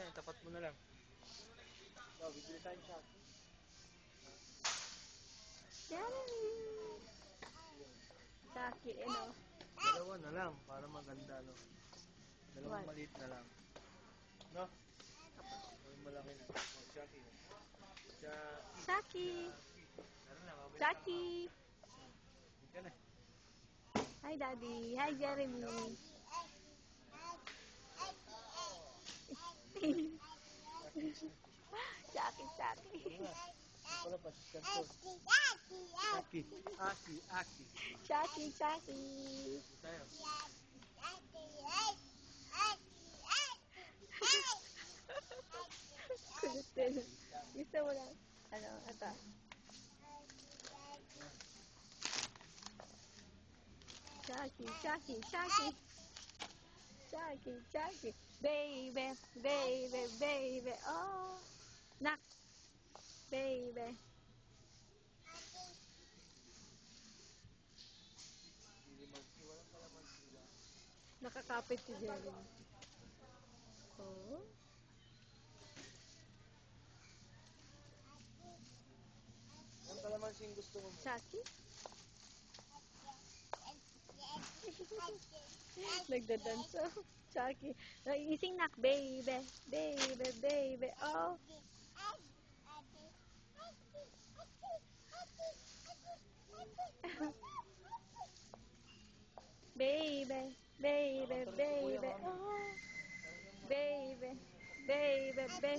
yan, tapat mo na lang. So, bibili tayong Shopee. Yummy! Saki, ano? Dalawa na lang, para maganda, no? Dalawang What? maliit na lang. No? Dalawang malaki na. Oh, Shopee. Saki! Tara na, mamaya. Saki! Hindi ka na. Hi, Daddy. Hi, Jeremy. Saki, Saki. Wala pa, diskanto. Aki, Aki, Aki. Saki, Saki. Tayo. Kulit din. Gusto mo lang. Ano, ito. Saki, Saki, Saki. Saki, Saki. Baby, baby, baby. Oh. Nak. Baby. Walang pala magsila. Nakakapit si Jeremy. Oh. Ang kalamansi gusto mo mo? Saki? Nagdadansa. Saki. Ising nak, baby. Baby, baby. Oh. Baby, baby, baby. Oh. Baby, baby, baby.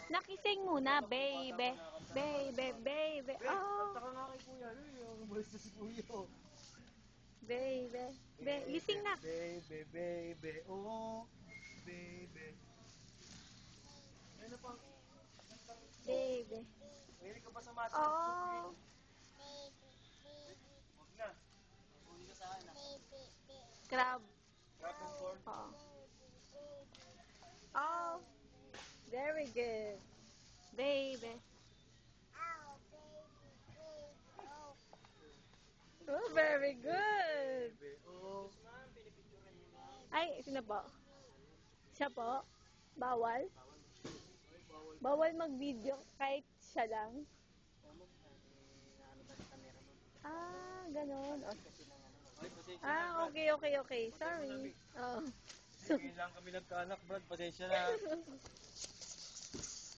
Nakising muna, baby. Baby, baby. Oh. Taka nga kay kuya. Ano yung umalis na si kuya? Baby, baby. Ising nak. Baby, baby, oh, baby. Ano pang? Baby. Mahilig ka ba sa mati? Oh. Huwag na. Huli ka sa akin. Crab. Crab and corn. Oh. Oh. Very good. Baby. Oh, very good. Baby, oh. Ay, sino po? Siya po? Bawal? Bawal mag-video kahit siya lang? Ah, ganun. Ah, okay, okay, okay. Sorry. Oh. Ngayon lang kami nagkaanak, Brad. Pasensya na.